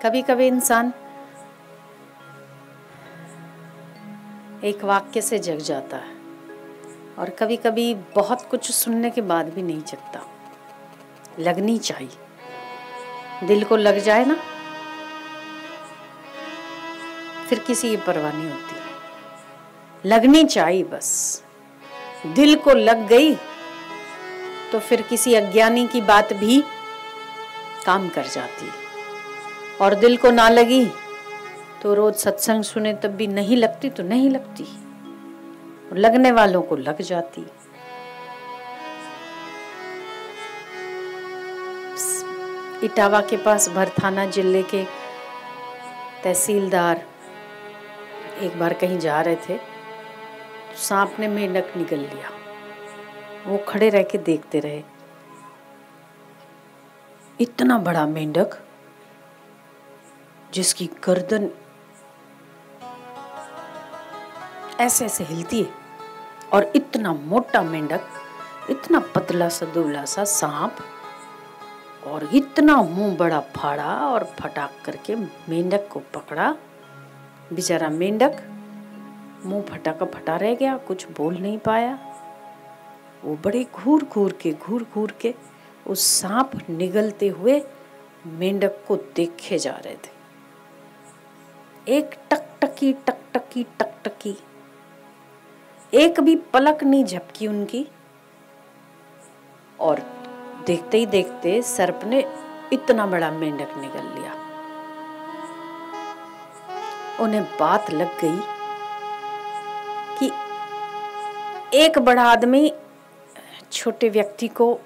कभी कभी इंसान एक वाक्य से जग जाता है और कभी कभी बहुत कुछ सुनने के बाद भी नहीं जगता। लगनी चाहिए, दिल को लग जाए ना फिर किसी की परवाह नहीं होती। लगनी चाहिए, बस दिल को लग गई तो फिर किसी अज्ञानी की बात भी काम कर जाती है। और दिल को ना लगी तो रोज सत्संग सुने तब भी नहीं लगती तो नहीं लगती, और लगने वालों को लग जाती। इटावा के पास भरथाना जिले के तहसीलदार एक बार कहीं जा रहे थे, सांप ने मेंढक निगल लिया। वो खड़े रह के देखते रहे। इतना बड़ा मेंढक जिसकी गर्दन ऐसे ऐसे हिलती है, और इतना मोटा मेंढक, इतना पतला सा दुबला सा सांप, और इतना मुंह बड़ा फाड़ा, और फटाक करके मेंढक को पकड़ा। बेचारा मेंढक मुंह फटा का फटा रह गया, कुछ बोल नहीं पाया। वो बड़े घूर घूर के उस सांप निगलते हुए मेंढक को देखे जा रहे थे। एक टकटकी एक भी पलक नहीं झपकी उनकी, और देखते ही देखते सर्प ने इतना बड़ा मेंढक निगल लिया। उन्हें बात लग गई कि एक बड़ा आदमी छोटे व्यक्ति को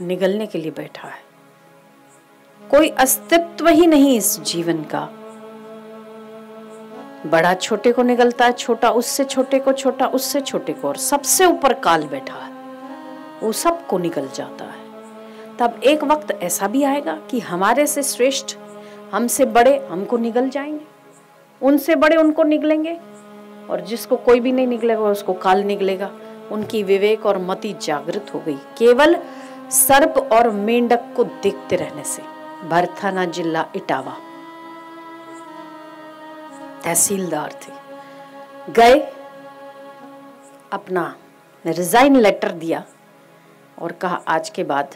निगलने के लिए बैठा है। कोई अस्तित्व ही नहीं इस जीवन का। बड़ा छोटे को निगलता है, छोटा उससे छोटे को, छोटा उससे छोटे को, और सबसे ऊपर काल बैठा है, वो सबको निगल जाता है। तब एक वक्त ऐसा भी आएगा कि हमारे से श्रेष्ठ, हमसे बड़े हमको निगल जाएंगे, उनसे बड़े उनको निगलेंगे, और जिसको कोई भी नहीं निगलेगा उसको काल निगलेगा। उनकी विवेक और मति जागृत हो गई केवल सर्प और मेंढक को देखते रहने से। भरथाना जिला इटावा तहसीलदार थे, गए, अपना रिजाइन लेटर दिया और कहा आज के बाद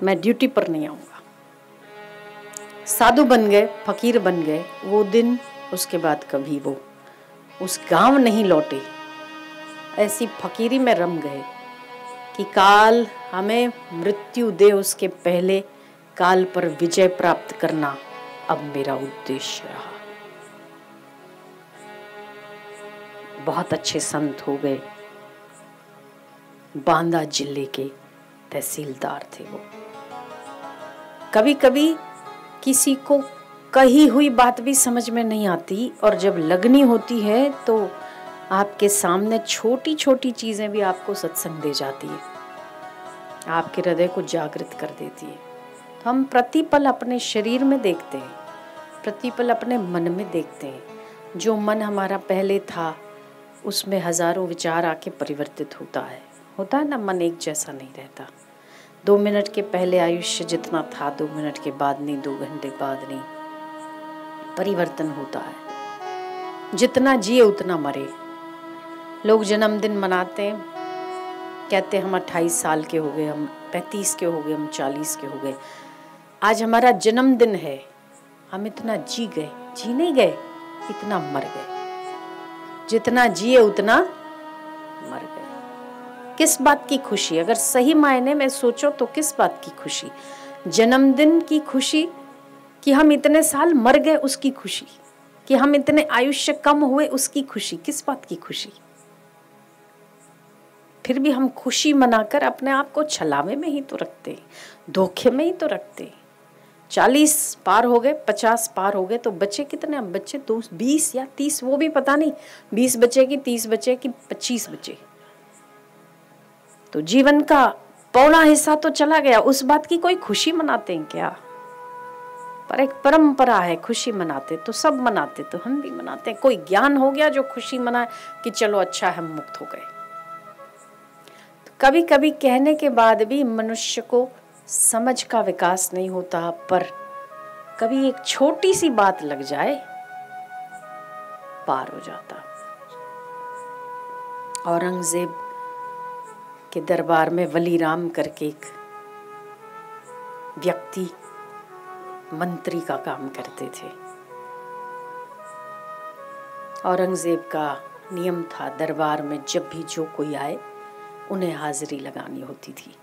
मैं ड्यूटी पर नहीं आऊंगा। साधु बन गए, फकीर बन गए वो दिन। उसके बाद कभी वो उस गांव नहीं लौटे। ऐसी फकीरी में रम गए कि काल हमें मृत्यु दे उसके पहले काल पर विजय प्राप्त करना अब मेरा उद्देश्य रहा। बहुत अच्छे संत हो गए। बांदा जिले के तहसीलदार थे वो। कभी कभी किसी को कही हुई बात भी समझ में नहीं आती, और जब लगनी होती है तो आपके सामने छोटी छोटी चीजें भी आपको सत्संग दे जाती है, आपके हृदय को जागृत कर देती है। तो हम प्रतिपल अपने शरीर में देखते हैं, प्रतिपल अपने मन में देखते हैं। जो मन हमारा पहले था उसमें हजारों विचार आके परिवर्तित होता है ना। मन एक जैसा नहीं रहता। 2 मिनट के पहले आयुष्य जितना था 2 मिनट के बाद नहीं, 2 घंटे बाद नहीं, परिवर्तन होता है। जितना जिए उतना मरे। लोग जन्मदिन मनाते हैं, कहते हैं हम 28 साल के हो गए, हम 35 के हो गए, हम 40 के हो गए। आज हमारा जन्मदिन है, हम इतना जी गए, जी नहीं गए, इतना मर गए। जितना जिए उतना मर गए। किस बात की खुशी? अगर सही मायने में सोचो तो किस बात की खुशी? जन्मदिन की खुशी कि हम इतने साल मर गए, उसकी खुशी कि हम इतने आयुष्य कम हुए, उसकी खुशी। किस बात की खुशी? फिर भी हम खुशी मनाकर अपने आप को छलावे में ही तो रखते, धोखे में ही तो रखते। 40 पार हो गए, 50 पार हो गए तो बचे कितने? अब बच्चे 20 या 30, वो भी पता नहीं 20 बचे कि 30 बचे कि 25 बचे। तो जीवन का पौना हिस्सा तो चला गया। उस बात की कोई खुशी मनाते हैं क्या? पर एक परंपरा है, खुशी मनाते तो सब मनाते, तो हम भी मनाते हैं। कोई ज्ञान हो गया जो खुशी मनाए कि चलो अच्छा हम मुक्त हो गए। तो कभी कभी कहने के बाद भी मनुष्य को समझ का विकास नहीं होता, पर कभी एक छोटी सी बात लग जाए पार हो जाता। औरंगजेब के दरबार में वली राम करके एक व्यक्ति मंत्री का काम करते थे। औरंगजेब का नियम था दरबार में जब भी जो कोई आए उन्हें हाजिरी लगानी होती थी।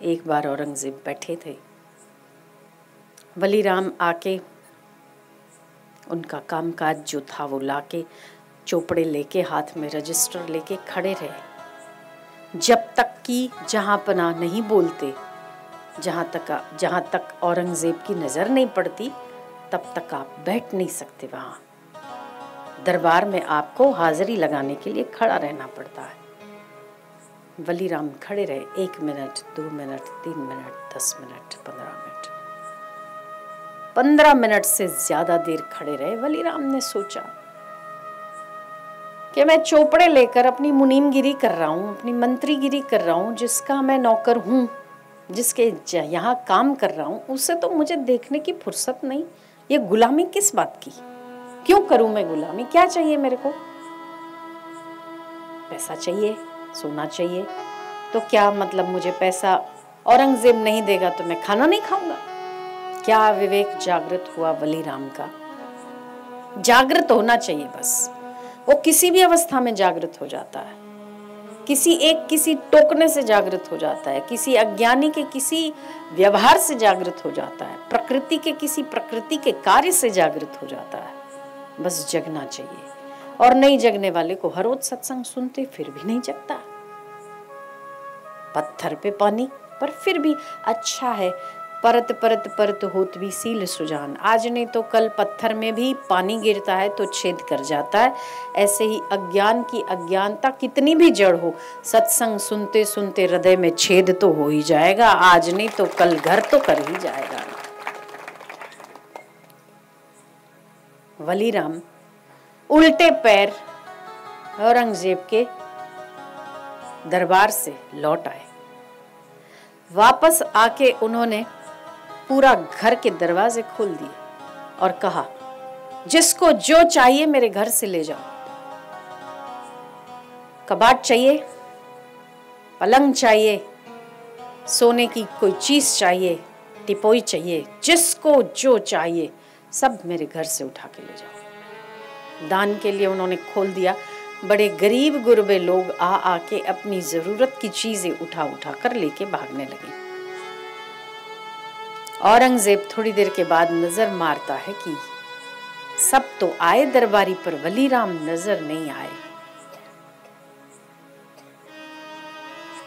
एक बार औरंगजेब बैठे थे, वली राम आके उनका कामकाज जो था वो लाके चोपड़े लेके हाथ में रजिस्टर लेके खड़े रहे। जब तक कि जहां पना नहीं बोलते, जहां तक औरंगजेब की नजर नहीं पड़ती, तब तक आप बैठ नहीं सकते। वहां दरबार में आपको हाजिरी लगाने के लिए खड़ा रहना पड़ता है। वली राम खड़े रहे 1 minute, 2 minute, 3 minute, 10 minute, 15 minute. 15 minute से ज्यादा देर खड़े रहे। वली राम ने सोचा कि मैं चोपड़े लेकर अपनी मुनीमगिरी कर रहा हूँ, अपनी मंत्रीगिरी कर रहा हूँ, जिसका मैं नौकर हूँ, जिसके यहाँ काम कर रहा हूँ, उससे तो मुझे देखने की फुर्सत नहीं। ये गुलामी किस बात की? क्यों करूं मैं गुलामी? क्या चाहिए मेरे को? पैसा चाहिए, सोना चाहिए। तो क्या मतलब मुझे पैसा औरंगजेब नहीं देगा तो मैं खाना नहीं खाऊंगा? क्या विवेक जागृत हुआ वली राम का? जागृत होना चाहिए बस। वो किसी भी अवस्था में जागृत हो जाता है। किसी टोकने से जागृत हो जाता है, किसी अज्ञानी के किसी व्यवहार से जागृत हो जाता है, प्रकृति के कार्य से जागृत हो जाता है। बस जगना चाहिए। और नहीं जगने वाले को हर रोज सत्संग सुनते फिर भी नहीं जगता। पत्थर पे पानी, पर फिर भी अच्छा है। परत परत परत होत भी सील सुजान। आज नहीं तो कल पत्थर में भी पानी गिरता है तो छेद कर जाता है। ऐसे ही अज्ञान की अज्ञानता कितनी भी जड़ हो, सत्संग सुनते सुनते हृदय में छेद तो हो ही जाएगा। आज नहीं तो कल घर तो कर ही जाएगा। वली राम उल्टे पैर औरंगजेब के दरबार से लौट आए। वापस आके उन्होंने पूरा घर के दरवाजे खोल दिए और कहा, जिसको जो चाहिए मेरे घर से ले जाओ। कबाट चाहिए, पलंग चाहिए, सोने की कोई चीज चाहिए, टिपोई चाहिए, जिसको जो चाहिए सब मेरे घर से उठा के ले जाओ। दान के लिए उन्होंने खोल दिया। बड़े गरीब गुरबे लोग आके अपनी जरूरत की चीजें उठा कर लेके भागने लगे। औरंगजेब थोड़ी देर के बाद नजर मारता है कि सब तो आए दरबारी, पर वली राम नजर नहीं आए।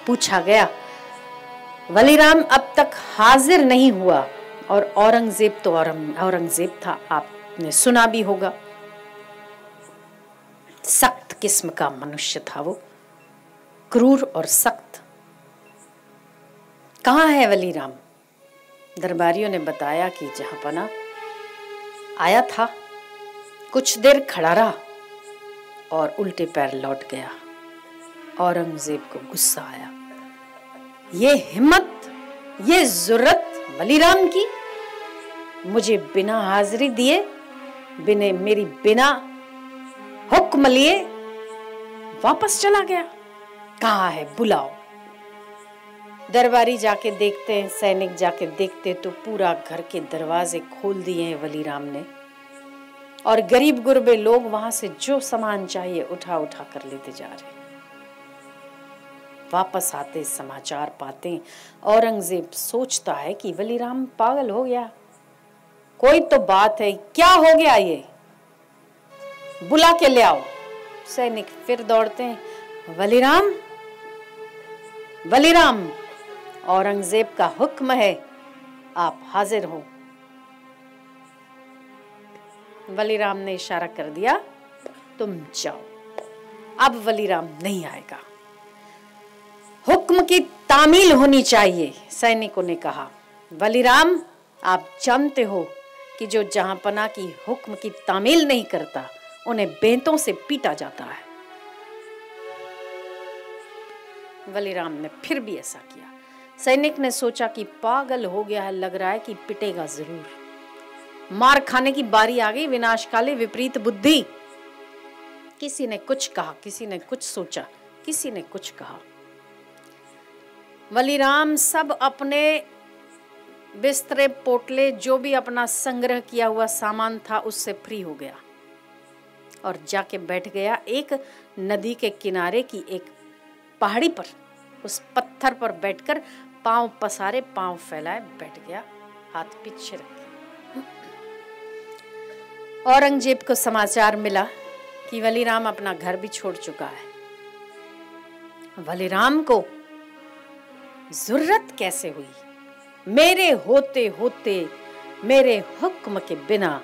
पूछा गया, वली राम अब तक हाजिर नहीं हुआ। और औरंगजेब तो औरंगजेब था, आपने सुना भी होगा। सख्त किस्म का मनुष्य था वो, क्रूर और सख्त। कहाँ है वली राम? दरबारियों ने बताया कि जहां पना आया था, कुछ देर खड़ा रहा और उल्टे पैर लौट गया। औरंगजेब को गुस्सा आया। ये हिम्मत, ये जुर्रत वली राम की, मुझे बिना हाजिरी दिए, बिना हुक्म लिए वापस चला गया। कहाँ है? बुलाओ। दरबारी जाके देखते हैं, सैनिक जाके देखते तो पूरा घर के दरवाजे खोल दिए हैं वली राम ने। और गरीब गुरबे लोग वहां से जो सामान चाहिए उठा कर लेते जा रहे। वापस आते समाचार पाते, औरंगजेब सोचता है कि वली राम पागल हो गया, कोई तो बात है, क्या हो गया ये, बुला के ले आओ। सैनिक फिर दौड़ते हैं, वली राम, वली राम, औरंगजेब का हुक्म है, आप हाजिर हो। वली राम ने इशारा कर दिया, तुम जाओ। अब वली राम नहीं आएगा, हुक्म की तामील होनी चाहिए। सैनिकों ने कहा, वली राम, आप जानते हो कि जो जहांपना की हुक्म की तामील नहीं करता उन्हें बेंतों से पीटा जाता है। वली राम ने फिर भी ऐसा किया। सैनिक ने सोचा कि पागल हो गया है, लग रहा है कि पिटेगा जरूर। मार खाने की बारी आ गई। विनाशकाले विपरीत बुद्धि। किसी ने कुछ कहा, किसी ने कुछ सोचा, किसी ने कुछ कहा। वलीराम सब अपने बिस्तरे पोटले जो भी अपना संग्रह किया हुआ सामान था उससे फ्री हो गया और जाके बैठ गया एक नदी के किनारे की एक पहाड़ी पर। उस पत्थर पर बैठकर पांव पसारे, पांव फैलाए बैठ गया, हाथ पीछे रखे। औरंगजेब को समाचार मिला कि वलीराम अपना घर भी छोड़ चुका है। वलीराम को जरूरत कैसे हुई? मेरे होते होते, मेरे हुक्म के बिना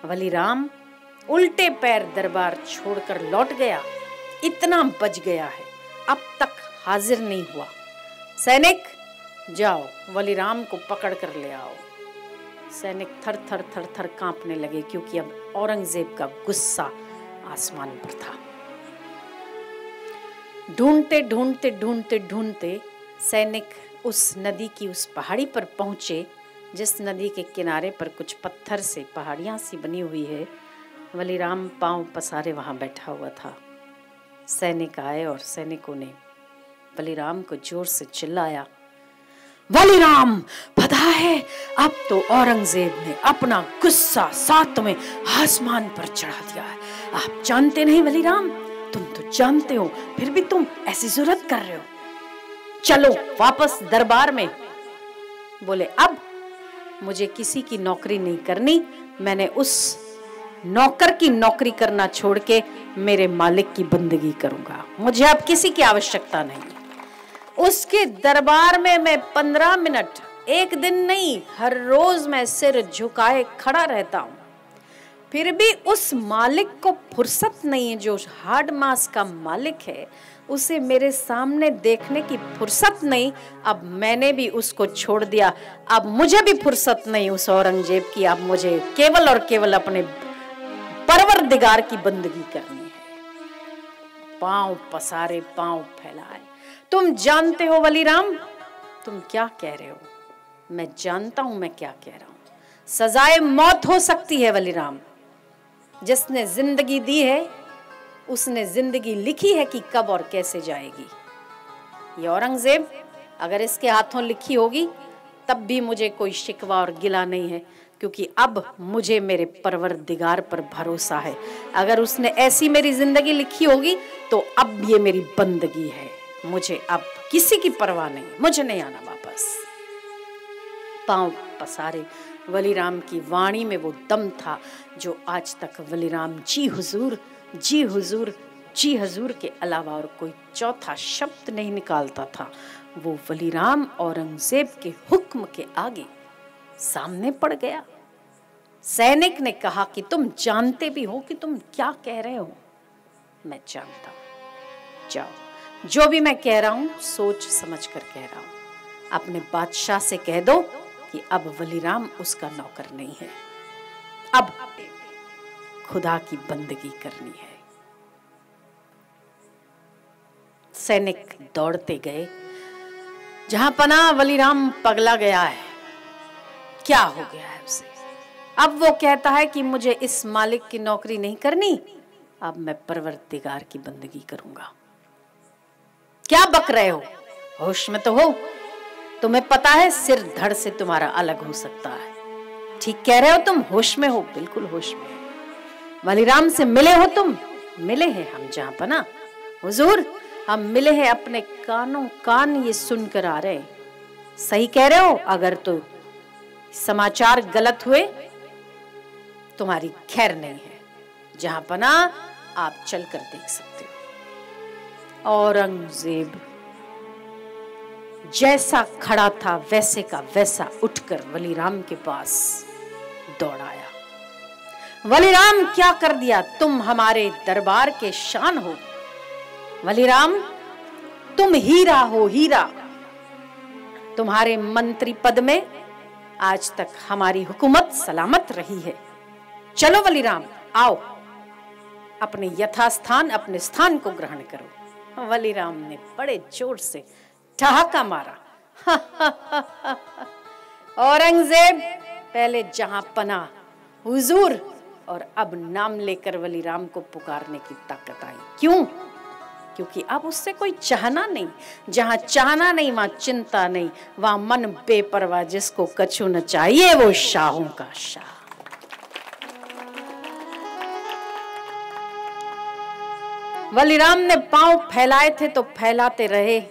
वलीराम उल्टे पैर दरबार छोड़कर लौट गया। इतना बच गया है, अब तक हाजिर नहीं हुआ। सैनिक जाओ, वलीराम को पकड़ कर ले आओ। सैनिक थर थर थर थर कांपने लगे क्योंकि अब औरंगजेब का गुस्सा आसमान पर था। ढूंढते ढूंढते ढूंढते ढूंढते सैनिक उस नदी की उस पहाड़ी पर पहुंचे जिस नदी के किनारे पर कुछ पत्थर से पहाड़ियां सी बनी हुई है। वलीराम पांव पसारे वहां बैठा हुआ था। सैनिक आए और सैनिकों ने वलीराम को जोर से चिल्लाया, वलीराम पता है अब तो औरंगजेब ने अपना गुस्सा सातवें आसमान पर चढ़ा दिया है। आप जानते नहीं वलीराम, तुम तो जानते हो फिर भी तुम ऐसी जुर्रत कर रहे हो। चलो वापस दरबार में। बोले अब मुझे किसी की नौकरी नहीं करनी, मैंने उस नौकर की नौकरी करना छोड़ के मेरे मालिक की बंदगी करूंगा, मुझे अब किसी की आवश्यकता नहीं। उसके दरबार में मैं 15 मिनट, एक दिन नहीं, हर रोज मैं सिर झुकाए खड़ा रहता हूं, फिर भी उस मालिक को फुर्सत नहीं है। जो हार्ड मास का मालिक है उसे मेरे सामने देखने की फुर्सत नहीं। अब मैंने भी उसको छोड़ दिया, अब मुझे भी फुर्सत नहीं उस औरंगजेब की। अब मुझे केवल और केवल अपने परवरदिगार की बंदगी करनी है। पांव पसारे, पांव फैलाए। तुम जानते हो वलीराम तुम क्या कह रहे हो? मैं जानता हूं मैं क्या कह रहा हूं। सजाए मौत हो सकती है वलीराम। जिसने जिंदगी दी है उसने जिंदगी लिखी है कि कब और कैसे जाएगी। ये औरंगजेब अगर इसके हाथों लिखी होगी तब भी मुझे कोई शिकवा और गिला नहीं है, क्योंकि अब मुझे मेरे परवरदिगार पर भरोसा है। अगर उसने ऐसी मेरी जिंदगी लिखी होगी तो अब ये मेरी बंदगी है। मुझे अब किसी की परवाह नहीं, मुझे नहीं आना वापस। पांव पसारे। वलीराम की वाणी में वो दम था जो आज तक वलीराम जी हुजूर, जी हुजूर, जी हुजूर के अलावा और कोई चौथा शब्द नहीं निकालता था। वो वलीराम औरंगजेब के हुक्म के आगे सामने पड़ गया। सैनिक ने कहा कि तुम जानते भी हो कि तुम क्या कह रहे हो। मैं जानता हूं, जाओ, जो भी मैं कह रहा हूं सोच समझ कर कह रहा हूं। अपने बादशाह से कह दो कि अब वलीराम उसका नौकर नहीं है, अब खुदा की बंदगी करनी है। सैनिक दौड़ते गए। जहां पना वलीराम पगला गया है, क्या हो गया है उसे? अब वो कहता है कि मुझे इस मालिक की नौकरी नहीं करनी, अब मैं परवरदिगार की बंदगी करूंगा। क्या बक रहे हो? होश में तो हो? तुम्हें पता है सिर धड़ से तुम्हारा अलग हो सकता है। ठीक कह रहे हो तुम, होश में हो, बिल्कुल होश में। वलीराम से मिले हो तुम? मिले हैं हम जहां पना हुजूर, हम मिले हैं, अपने कानों कान ये सुनकर आ रहे। सही कह रहे हो? अगर तो समाचार गलत हुए तुम्हारी खैर नहीं है। जहां पना आप चलकर देख सकते हो। औरंगजेब जैसा खड़ा था वैसे का वैसा उठकर वलीराम के पास दौड़ आया। वलीराम क्या कर दिया? तुम हमारे दरबार के शान हो वलीराम, तुम हीरा हो, हीरा। तुम्हारे मंत्री पद में आज तक हमारी हुकूमत सलामत रही है। चलो वलीराम, आओ, अपने यथास्थान, अपने स्थान को ग्रहण करो। वलीराम ने बड़े जोर से ठहाका मारा। औरंगजेब, पहले जहां पना हुजूर, और अब नाम लेकर वलीराम को पुकारने की ताकत आई। क्यों? क्योंकि अब उससे कोई चाहना नहीं। जहां चाहना नहीं वहां चिंता नहीं, वहां मन बेपरवाह, जिसको कछु न चाहिए वो शाहों का शाह। वलीराम ने पांव फैलाए थे तो फैलाते रहे,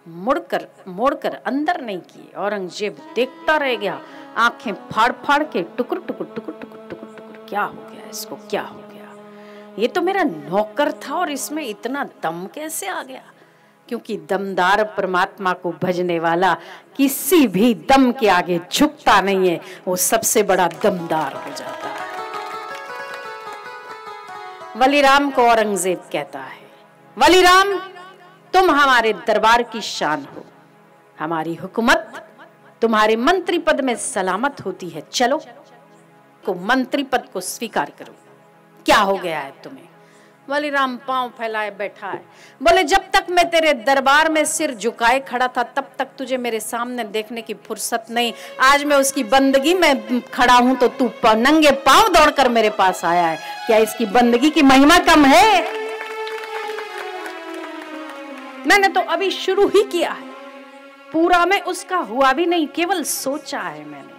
मुड़कर मोड़कर अंदर नहीं किए। औरंगजेब देखता रह गया, आंखें फाड़ फाड़ के, टुकुर टुकुर टुकुर टुकुर टुकुर टुकुर। क्या हो गया इसको, क्या हो गया? ये तो मेरा नौकर था और इसमें इतना दम कैसे आ गया? क्योंकि दमदार परमात्मा को भजने वाला किसी भी दम के आगे झुकता नहीं है, वो सबसे बड़ा दमदार हो जाता है। वलीराम को औरंगजेब कहता है, वलीराम, तुम हमारे दरबार की शान हो, हमारी हुकूमत तुम्हारे मंत्री पद में सलामत होती है। चलो को मंत्री पद को स्वीकार करो। क्या हो गया है तुम्हें? वलीराम पांव फैलाए बैठा है। बोले, जब तक मैं तेरे दरबार में सिर झुकाए खड़ा था तब तक तुझे मेरे सामने देखने की फुर्सत नहीं। आज मैं उसकी बंदगी में खड़ा हूं तो तू नंगे पांव दौड़कर मेरे पास आया है। क्या इसकी बंदगी की महिमा कम है? मैंने तो अभी शुरू ही किया है, पूरा में उसका हुआ भी नहीं, केवल सोचा है मैंने।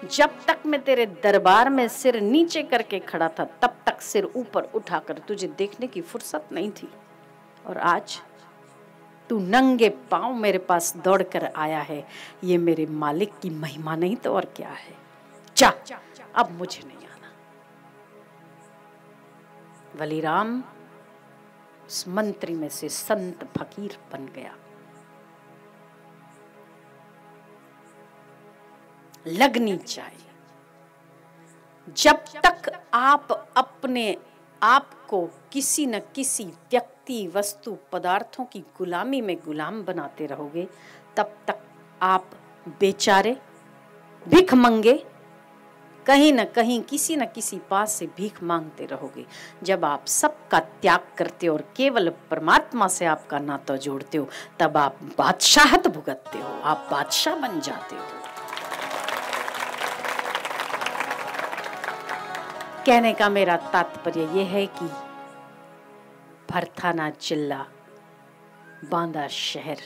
जब तक मैं तेरे दरबार में सिर नीचे करके खड़ा था तब तक सिर ऊपर उठाकर तुझे देखने की फुर्सत नहीं थी, और आज तू नंगे पांव मेरे पास दौड़कर आया है। ये मेरे मालिक की महिमा नहीं तो और क्या है? जा, अब मुझे नहीं आना। वलीराम उस मंत्री में से संत फकीर बन गया। लगनी चाहिए। जब तक आप अपने आप को किसी न किसी व्यक्ति, वस्तु, पदार्थों की गुलामी में गुलाम बनाते रहोगे, तब तक आप बेचारे, भीख मंगे, कहीं न कहीं किसी न किसी पास से भीख मांगते रहोगे। जब आप सबका त्याग करते हो और केवल परमात्मा से आपका नाता जोड़ते हो, तब आप बादशाहत भुगतते हो, आप बादशाह बन जाते हो। कहने का मेरा तात्पर्य यह है कि फरथाना जिला बांदा शहर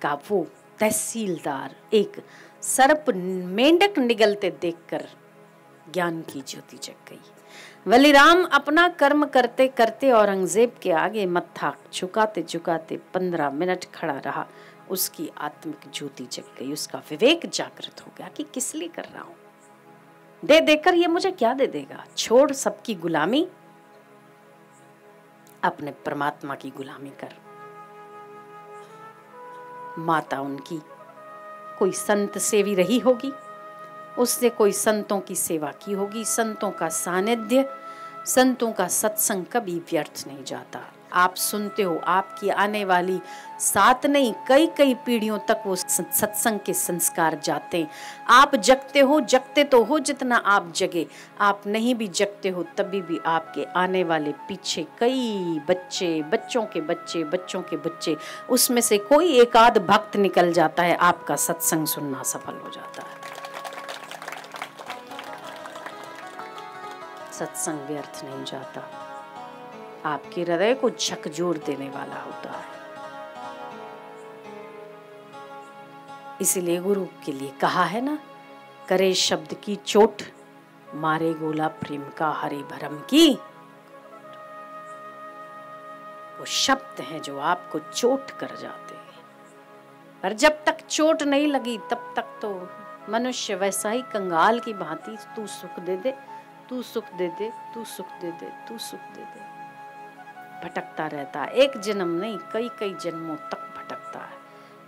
का वो तहसीलदार एक सर्प मेंढक निगलते देखकर ज्ञान की ज्योति जग गई। वलीराम अपना कर्म करते करते औरंगजेब के आगे मत्था झुकाते झुकाते 15 मिनट खड़ा रहा। उसकी आत्मिक ज्योति जग गई, उसका विवेक जागृत हो गया कि किस लिए कर रहा हूं, दे देकर ये मुझे क्या दे देगा। छोड़ सबकी गुलामी, अपने परमात्मा की गुलामी कर। माता उनकी कोई संत सेवी रही होगी, उसने कोई संतों की सेवा की होगी। संतों का सानिध्य, संतों का सत्संग कभी व्यर्थ नहीं जाता। आप सुनते हो, आपकी आने वाली 7 नहीं कई कई पीढ़ियों तक वो सत्संग के संस्कार जाते हैं। आप जगते हो, जगते तो हो जितना आप जगे, आप नहीं भी जगते हो तभी भी आपके आने वाले पीछे कई बच्चे, बच्चों के बच्चे, बच्चों के बच्चे, उसमें से कोई एक आध भक्त निकल जाता है, आपका सत्संग सुनना सफल हो जाता है। सत्संग व्यर्थ नहीं जाता, आपके हृदय को झकझोर देने वाला होता है। इसीलिए गुरु के लिए कहा है ना, करे शब्द की चोट, मारे गोला प्रेम का हरे भरम की। वो शब्द हैं जो आपको चोट कर जाते हैं, पर जब तक चोट नहीं लगी तब तक तो मनुष्य वैसा ही कंगाल की भांति, तू सुख दे दे, तू सुख दे दे, तू सुख दे दे, तू सुख दे दे, भटकता रहता है। एक जन्म नहीं कई कई जन्मों तक भटकता है,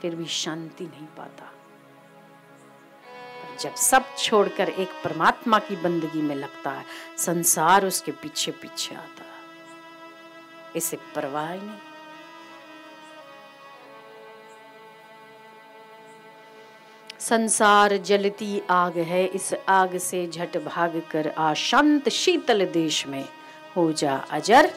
फिर भी शांति नहीं पाता। पर जब सब छोड़कर एक परमात्मा की बंदगी में लगता है, संसार उसके पीछे पीछे आता है, इसे परवाह ही नहीं। संसार जलती आग है, इस आग से झट भाग कर आ, शांत शीतल देश में हो जा अजर।